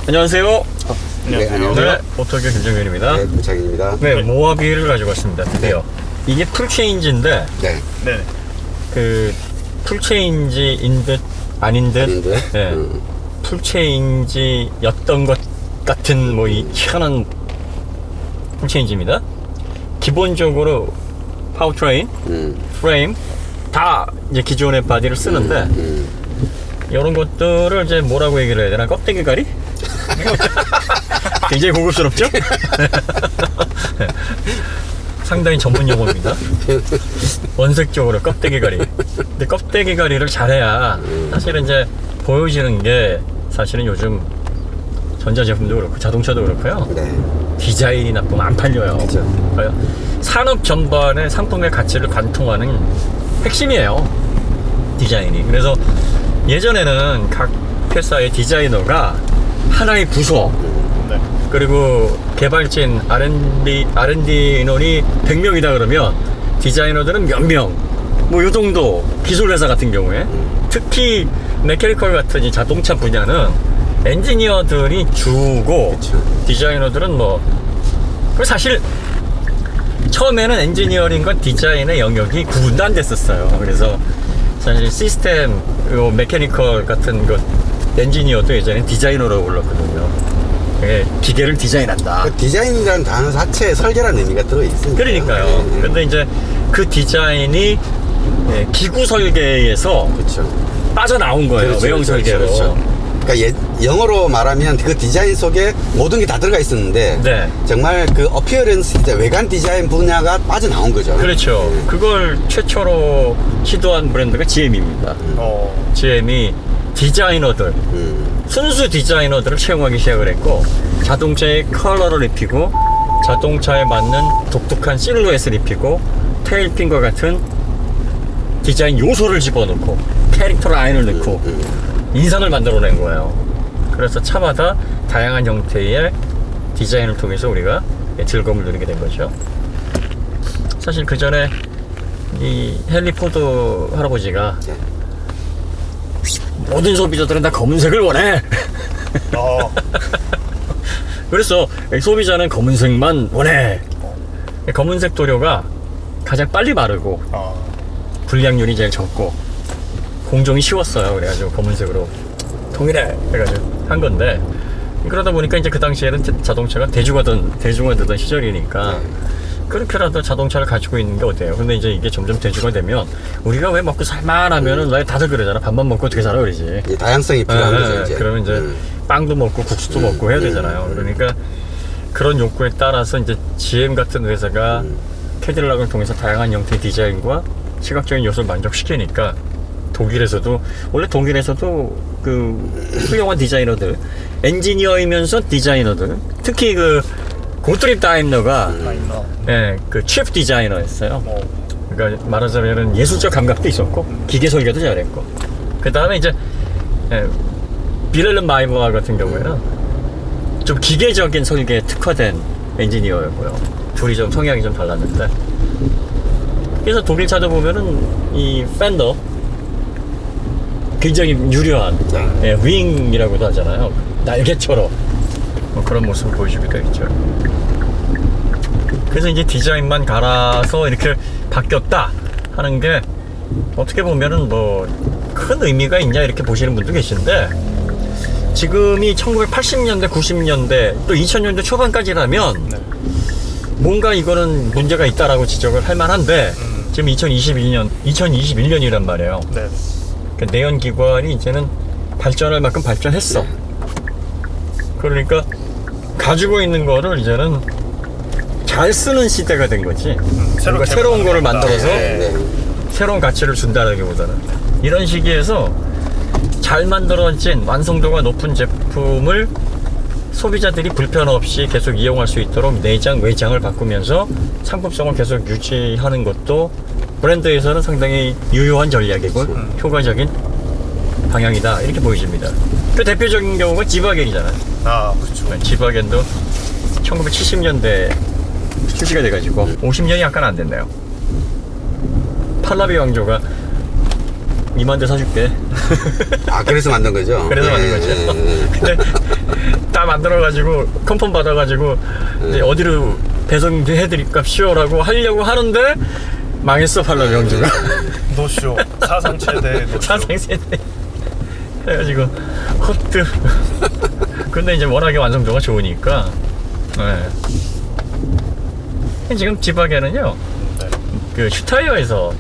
안녕하세요. 네, 안녕하세요. 네, 오토교 김정현입니다. 네, 문창입니다. 네, 모하비를 가지고 왔습니다. 드디어. 이게 풀체인지인데, 네. 네. 그, 풀체인지인 듯, 아닌 듯, 아닌데? 네, 풀체인지였던 것 같은, 뭐, 이 희한한 풀체인지입니다. 기본적으로, 파워트레인, 프레임, 다 이제 기존의 바디를 쓰는데, 이런 것들을 이제 뭐라고 얘기를 해야 되나? 껍데기 가리? 굉장히 고급스럽죠? 상당히 전문 용어입니다. 원색적으로 껍데기 가리. 근데 껍데기 가리를 잘해야 사실은 이제 보여지는 게 사실은 요즘 전자제품도 그렇고 자동차도 그렇고요. 네. 디자인이 나쁘면 안 팔려요. 그죠. 산업 전반의 상품의 가치를 관통하는 핵심이에요. 디자인이. 그래서 예전에는 각 회사의 디자이너가 하나의 부서, 네. 그리고 개발진 R&D 인원이 100명이다 그러면 디자이너들은 몇 명, 뭐 요 정도. 기술회사 같은 경우에 특히 메케니컬 같은 이 자동차 분야는 엔지니어들이 주고, 그쵸. 디자이너들은 뭐, 그리고 사실 처음에는 엔지니어링과 디자인의 영역이 구분도 안 됐었어요. 그래서 사실 시스템, 요 메케니컬 같은 것 엔지니어도 예전에 디자이너라고 불렀거든요. 기계를 디자인한다. 그 디자인이라는 단어 자체에 설계라는 의미가 들어있으니까. 그러니까요. 네. 근데 이제 그 디자인이 기구 설계에서 그렇죠. 빠져나온 거예요. 그렇죠, 외형 그렇죠, 설계로. 그렇죠. 그러니까 영어로 말하면 그 디자인 속에 모든 게 다 들어가 있었는데 네. 정말 그 어피어런스, 외관 디자인 분야가 빠져나온 거죠. 그렇죠. 그걸 최초로 시도한 브랜드가 GM입니다. GM이 디자이너들, 순수 디자이너들을 채용하기 시작을 했고, 자동차에 컬러를 입히고, 자동차에 맞는 독특한 실루엣을 입히고, 테일핀과 같은 디자인 요소를 집어넣고, 캐릭터 라인을 넣고, 인상을 만들어낸 거예요. 그래서 차마다 다양한 형태의 디자인을 통해서 우리가 즐거움을 누리게 된 거죠. 사실 그 전에 이 헨리 포드 할아버지가 네. 모든 소비자들은 다 검은색을 원해. 그래서 소비자는 검은색만 원해. 검은색 도료가 가장 빨리 마르고 불량률이 제일 적고 공정이 쉬웠어요. 그래가지고 검은색으로 통일해 해가지고 한 건데, 그러다 보니까 이제 그 당시에는 자동차가 대중화되던 시절이니까 그렇게라도 자동차를 가지고 있는 게 어때요? 근데 이제 이게 점점 대중화되면 우리가 왜 먹고 살만 하면은 왜 다들 그러잖아. 밥만 먹고 어떻게 살아 그러지. 이 다양성이 필요한 거죠, 이제. 그러면 이제 빵도 먹고 국수도 먹고 해야 되잖아요. 그러니까 그런 욕구에 따라서 이제 GM 같은 회사가 캐딜락을 통해서 다양한 형태의 디자인과 시각적인 요소를 만족시키니까 원래 독일에서도 그 훌륭한 디자이너들, 엔지니어이면서 디자이너들, 특히 그 고트립 다임러가 그 칩 디자이너였어요. 그러니까 말하자면은 예술적 감각도 있었고 기계 설계도 잘했고, 그 다음에 이제 빌헬름 마이버 같은 경우에는 좀 기계적인 설계에 특화된 엔지니어였고요. 둘이 좀 성향이 좀 달랐는데, 그래서 독일 차도 보면은 이 팬더 굉장히 유려한 윙이라고도 하잖아요. 날개처럼 뭐 그런 모습을 보여주기도 했죠. 그래서 이제 디자인만 갈아서 이렇게 바뀌었다 하는 게 어떻게 보면은 뭐 큰 의미가 있냐 이렇게 보시는 분도 계신데, 지금이 1980년대, 90년대 또 2000년대 초반까지라면 뭔가 이거는 문제가 있다라고 지적을 할 만한데, 지금 2021년이란 말이에요. 네. 그러니까 내연기관이 이제는 발전할 만큼 발전했어. 그러니까 가지고 있는 거를 이제는 잘 쓰는 시대가 된 거지. 뭔가 새로운 거를 만들어서 새로운 가치를 준다라기보다는, 이런 시기에서 잘 만들어진 완성도가 높은 제품을 소비자들이 불편 없이 계속 이용할 수 있도록 내장, 외장을 바꾸면서 상품성을 계속 유지하는 것도 브랜드에서는 상당히 유효한 전략이고 효과적인 방향이다 이렇게 보여집니다. 그 대표적인 경우가 지바겐이잖아요. 그렇죠. 지바겐도 1970년대 출시가 돼가지고 50년이 약간 안 됐네요. 팔라비 왕조가 2만 대 사줄게. 아, 그래서 만든 거죠? 그래서 만든 거죠. 근데 딱 만들어가지고 컨펌 받아가지고 이제 어디로 배송해드릴까쇼라고 하려고 하는데 망했어 팔라 명주가. 노쇼 사상 최대 노쇼. 사상 세대. 그래가지고 헛드. 근데 이제 워낙에 완성도가 좋으니까. 네. 지금 지박에는요. 네. 그 슈타이어에서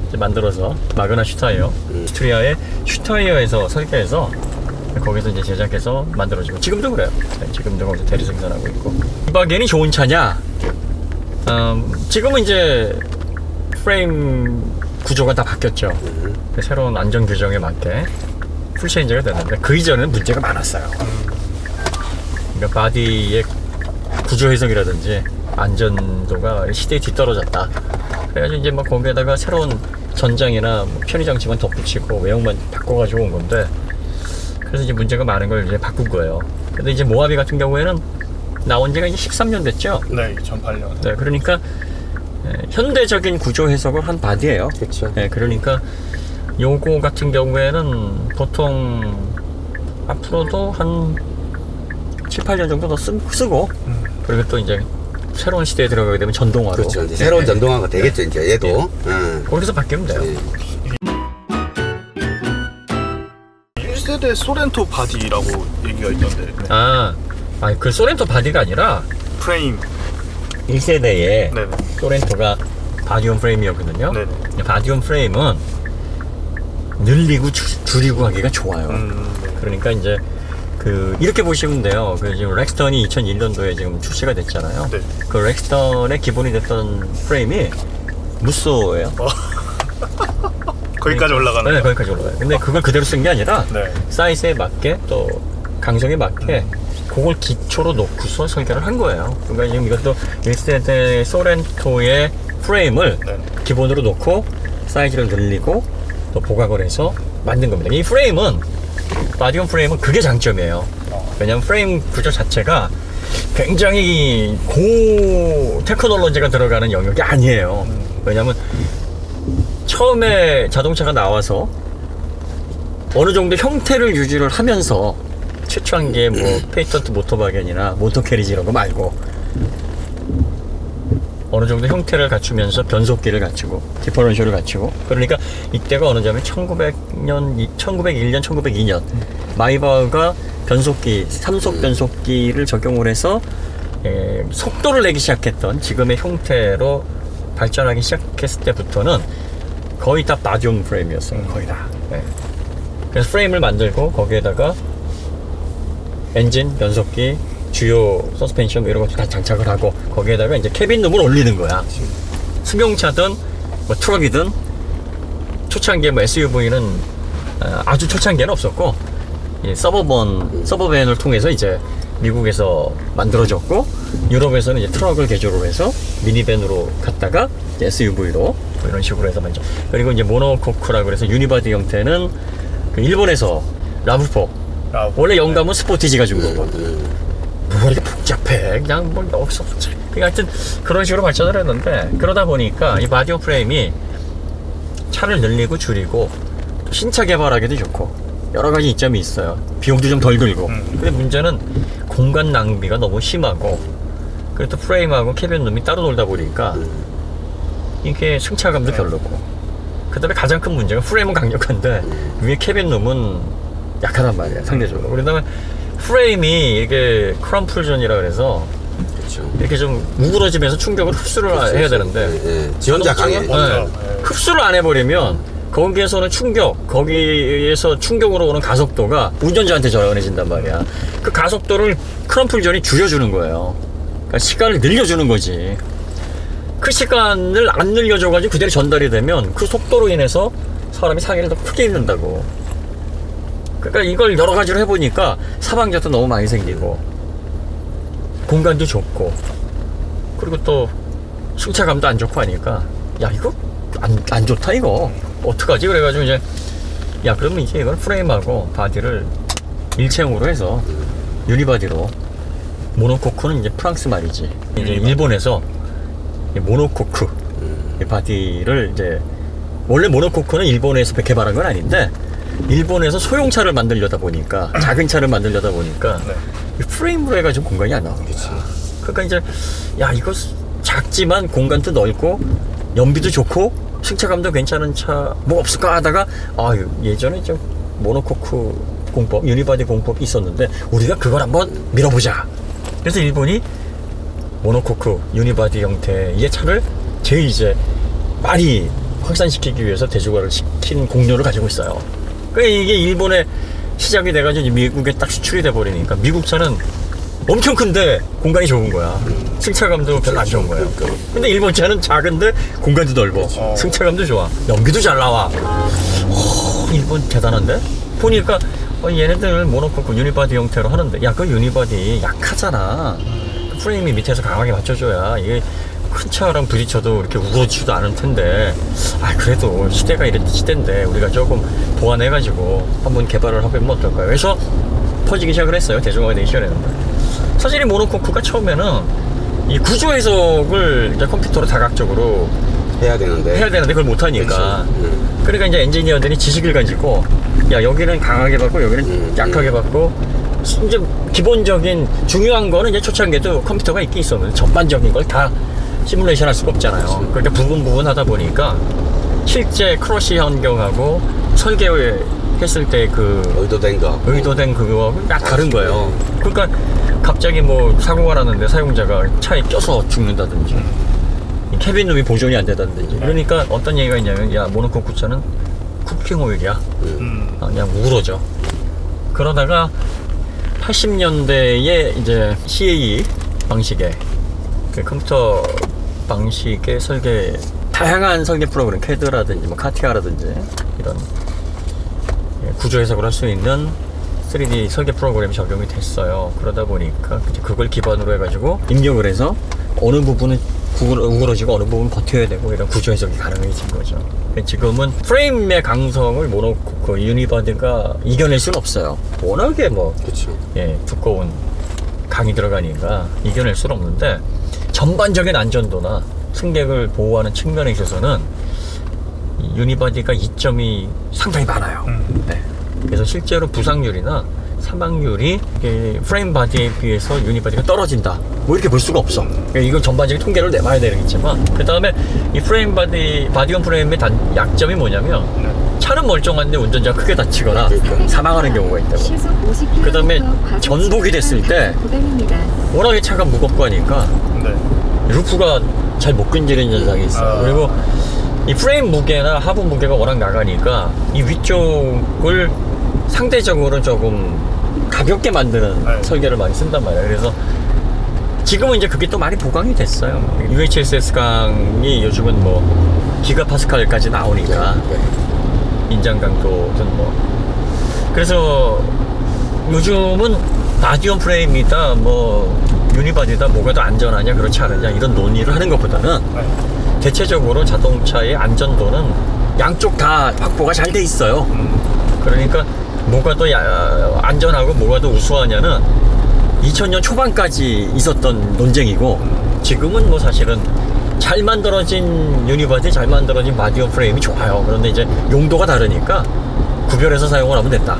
이제 만들어서 마그나 슈타이어, 스트리아의 슈타이어에서 설계해서 거기서 이제 제작해서 만들어지고 지금도 그래요. 네, 지금도 거기서 대리 생산하고 있고. 지박엔이 좋은 차냐? 지금은 이제 프레임 구조가 다 바뀌었죠. 새로운 안전 규정에 맞게 풀체인지가 됐는데 그 이전에는 문제가 많았어요. 그러니까 바디의 구조 해석이라든지 안전도가 시대에 뒤떨어졌다. 그래가지고 이제 막 거기에다가 새로운 전장이나 뭐 편의 장치만 덧붙이고 외형만 바꿔가지고 온 건데, 그래서 이제 문제가 많은 걸 이제 바꾼 거예요. 근데 이제 모하비 같은 경우에는 나온 지가 이제 13년 됐죠. 네, 2008년. 네, 그러니까 현대적인 구조 해석을 한 바디예요. 그렇죠. 네, 그러니까 요거 같은 경우에는 보통 앞으로도 한 7, 8년 정도 더 쓰고 그리고 또 이제 새로운 시대에 들어가게 되면 전동화로. 그렇죠. 이제 새로운 전동화가 되겠죠, 이제 얘도. 거기서 바뀌면 돼요. 1세대 소렌토 바디라고 얘기가 있던데. 네. 그 소렌토 바디가 아니라 프레임. 1세대에 네네. 소렌토가 바디온 프레임이었거든요. 네네. 바디온 프레임은 늘리고 줄이고 하기가 좋아요. 네. 그러니까 이제 이렇게 보시면 돼요. 지금 렉스턴이 2001년도에 지금 출시가 됐잖아요. 네. 그 렉스턴의 기본이 됐던 프레임이 무쏘예요. 거기까지 올라가는 네, 거예요? 거기까지 올라가요. 근데 그걸 그대로 쓴 게 아니라 네. 사이즈에 맞게 또 강성에 맞게 그걸 기초로 놓고서 설계를 한 거예요. 그러니까 지금 이것도 1세대 소렌토의 프레임을 네. 기본으로 놓고 사이즈를 늘리고 또 보강을 해서 만든 겁니다. 이 프레임은 바디온 프레임은 그게 장점이에요. 왜냐면 프레임 구조 자체가 굉장히 고 테크놀로지가 들어가는 영역이 아니에요. 왜냐면 처음에 자동차가 나와서 어느 정도 형태를 유지를 하면서 최초한 게 뭐 페이턴트 모터바겐이나 모터캐리지 이런 거 말고 어느 정도 형태를 갖추면서 변속기를 갖추고 디퍼런셜을 갖추고, 그러니까 이때가 어느 점에 1901년, 1902년 마이바흐가 변속기, 3속 변속기를 적용을 해서 속도를 내기 시작했던 지금의 형태로 발전하기 시작했을 때부터는 거의 다 바디온 프레임이었어요. 거의 다. 네. 그래서 프레임을 만들고 거기에다가 엔진, 변속기, 주요 서스펜션 이런 것도 다 장착을 하고 거기에다가 이제 캐빈룸을 올리는 거야. 승용차든 뭐 트럭이든 초창기에 뭐 SUV는 아주 초창기에는 없었고 서버밴을 통해서 이제 미국에서 만들어졌고 유럽에서는 이제 트럭을 개조를 해서 미니밴으로 갔다가 SUV로 뭐 이런 식으로 해서 만져. 그리고 이제 모노코크라고 그래서 유니바디 형태는 그 일본에서 라브포. 원래 영감은 스포티지가 준 거고. 뭐 이렇게 복잡해. 그냥 뭐 없어. 그러니까 하여튼 그런 식으로 발전을 했는데, 그러다 보니까 이 바디온 프레임이 차를 늘리고 줄이고 신차 개발하기도 좋고 여러 가지 이점이 있어요. 비용도 좀 덜 들고. 근데 문제는 공간 낭비가 너무 심하고, 그리고 또 프레임하고 캐빈룸이 따로 놀다 보니까 이게 승차감도 별로고, 그 다음에 가장 큰 문제가 프레임은 강력한데 위에 캐빈룸은 약하단 말이에요, 상대적으로. 그다음에 프레임이 이게 크럼풀전이라 그래서 그렇죠. 이렇게 좀 우그러지면서 충격을 흡수를 해야 되는데 지원자 강해. 흡수를 안 해버리면 거기에서는 거기에서 충격으로 오는 가속도가 운전자한테 전해진단 말이야. 그 가속도를 크럼풀전이 줄여주는 거예요. 그러니까 시간을 늘려주는 거지. 그 시간을 안 늘려줘가지고 그대로 전달이 되면 그 속도로 인해서 사람이 상해를 더 크게 입는다고. 그러니까 이걸 여러 가지로 해보니까 사망자도 너무 많이 생기고 공간도 좁고 그리고 또 승차감도 안 좋고 하니까 야 이거 안 좋다 이거 어떡하지? 그래가지고 이제 야 그러면 이제 이걸 프레임하고 바디를 일체형으로 해서 유니바디로, 모노코크는 이제 프랑스 말이지, 이제 일본에서 모노코크 바디를 이제 원래 모노코크는 일본에서 개발한 건 아닌데 일본에서 소형차를 만들려다 보니까 작은 차를 만들려다 보니까 네. 이 프레임으로 해가지고 공간이 안 나오는 거지. 그러니까 이제 야 이거 작지만 공간도 넓고 연비도 좋고 승차감도 괜찮은 차 뭐 없을까 하다가 아 예전에 좀 모노코크 공법, 유니바디 공법이 있었는데 우리가 그걸 한번 밀어보자. 그래서 일본이 모노코크, 유니바디 형태의 차를 제일 이제 많이 확산시키기 위해서 대중화를 시킨 공로를 가지고 있어요. 그러니까 이게 일본에 시작이 돼가지고 미국에 딱 수출이 돼버리니까 미국 차는 엄청 큰데 공간이 좁은 거야. 승차감도 별로 안 좋은 거야. 근데 일본 차는 작은데 공간도 넓어. 승차감도 좋아. 연비도 잘 나와. 일본 대단한데? 보니까 얘네들 모노코크 유니바디 형태로 하는데 야 그 유니바디 약하잖아. 프레임이 밑에서 강하게 맞춰줘야 이게 큰 차랑 부딪혀도 이렇게 우러지지도 않을 텐데 아 그래도 시대가 이런 시대인데 우리가 조금 보완해가지고 한번 개발을 해보면 어떨까요? 그래서 퍼지기 시작을 했어요. 대중화가 되기 시작했는데 사실 이 모노코크가 처음에는 이 구조 해석을 이제 컴퓨터로 다각적으로 해야 되는데 그걸 못하니까 그러니까 이제 엔지니어들이 지식을 가지고 야 여기는 강하게 받고 여기는 약하게 받고 이제 기본적인 중요한 거는 이제 초창기에도 컴퓨터가 있긴 있었는데 전반적인 걸 다 시뮬레이션 할 수가 없잖아요. 그러니까 부분 하다 보니까 실제 크러쉬 환경하고 설계했을 때 그 의도된 그거하고 딱 다른 거예요. 그러니까 갑자기 뭐 사고가 났는데 사용자가 차에 껴서 죽는다든지 캐빈룸이 보존이 안 되다든지 그러니까 어떤 얘기가 있냐면 야 모노코크 차는 쿠킹 오일이야. 그냥 우러져. 그러다가 80년대에 이제 CAE 방식의 그 컴퓨터 방식의 설계 다양한 설계 프로그램 캐드라든지 뭐 카티아라든지 이런 구조 해석을 할 수 있는 3D 설계 프로그램이 적용이 됐어요. 그러다 보니까 그걸 기반으로 해가지고 입력을 해서 어느 부분은 우그러지고 어느 부분은 버텨야 되고 이런 구조 해석이 가능해진 거죠. 지금은 프레임의 강성을 모노코크 유니바디가 이겨낼 수는 없어요. 워낙에 뭐 두꺼운 강이 들어가니까 이겨낼 수는 없는데 전반적인 안전도나 승객을 보호하는 측면에 있어서는 이 유니바디가 이점이 상당히 많아요. 네. 그래서 실제로 부상률이나 사망률이 프레임 바디에 비해서 유니바디가 떨어진다 뭐 이렇게 볼 수가 없어. 이건 전반적인 통계를 내봐야 되겠지만 그 다음에 이 프레임 바디온 프레임의 약점이 뭐냐면 차는 멀쩡한데 운전자가 크게 다치거나 사망하는 경우가 있다고. 그 다음에 전복이 됐을 때 워낙에 차가 무겁고 하니까 루프가 잘 못 끈질리는 현상이 있어요. 그리고 이 프레임 무게나 하부 무게가 워낙 나가니까 이 위쪽을 상대적으로 조금 가볍게 만드는 설계를 많이 쓴단 말이에요. 그래서 지금은 이제 그게 또 많이 보강이 됐어요. UHSS 강이 요즘은 뭐 기가파스칼까지 나오니까 인장 강도든 뭐 그래서 요즘은 바디온 프레임이다 뭐 유니바디다 뭐가 더 안전하냐 그렇지 않느냐 이런 논의를 하는 것보다는 대체적으로 자동차의 안전도는 양쪽 다 확보가 잘 돼 있어요. 그러니까 뭐가 더 안전하고 뭐가 더 우수하냐는 2000년 초반까지 있었던 논쟁이고 지금은 뭐 사실은 잘 만들어진 유니바디 잘 만들어진 바디온 프레임이 좋아요. 그런데 이제 용도가 다르니까 구별해서 사용을 하면 된다.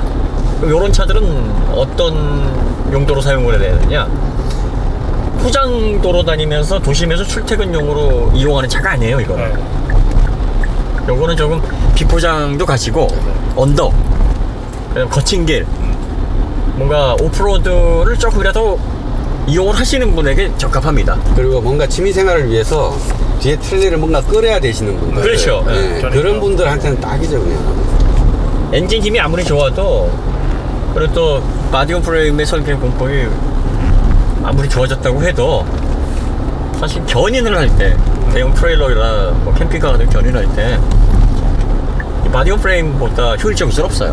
이런 차들은 어떤 용도로 사용을 해야 되느냐, 포장도로 다니면서 도심에서 출퇴근용으로 이용하는 차가 아니에요. 이거는 요거는 조금 비포장도 가지고 언덕, 거친 길, 뭔가 오프로드를 조금이라도 이용을 하시는 분에게 적합합니다. 그리고 뭔가 취미생활을 위해서 뒤에 트레일을 뭔가 끌어야 되시는 분들, 그렇죠. 그런 분들한테는 딱이죠. 그냥 엔진 힘이 아무리 좋아도 그리고 또 바디온 프레임의 설계 공법이 아무리 좋아졌다고 해도 사실 견인을 할 때 대형 트레일러나 뭐 캠핑카 같은 견인할 때 바디온 프레임보다 효율적일 수는 없어요.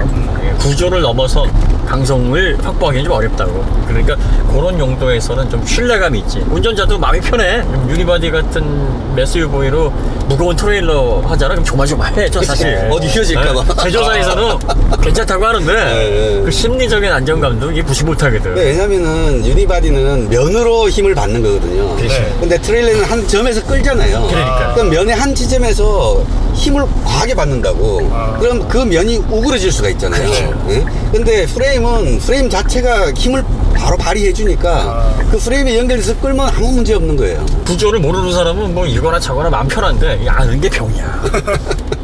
구조를 넘어서 강성을 확보하기는 좀 어렵다고. 그러니까 그런 용도에서는 좀 신뢰감이 있지. 운전자도 마음이 편해. 유니바디 같은 SUV로 무거운 트레일러 하잖아. 그럼 조마조마해. 사실 어디 휘어질까봐. 제조사에서는 괜찮다고 하는데 그 심리적인 안정감도 이게 무시 못하거든. 왜냐면은 유니바디는 면으로 힘을 받는 거거든요. 근데 트레일러는 한 점에서 끌잖아요. 그러니까. 그럼 면의 한 지점에서 힘을 과하게 받는다고. 그럼 그 면이 우그러질 수가 있잖아요. 예? 근데 프레임 자체가 힘을 바로 발휘해 주니까 그 프레임에 연결해서 끌면 아무 문제 없는 거예요. 구조를 모르는 사람은 뭐 이거나 저거나 마음 편한데 아는 게 병이야.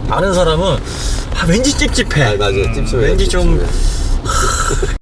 아는 사람은 왠지 찝찝해. 맞아요. 찝찝해요, 왠지 좀 찝찝해요.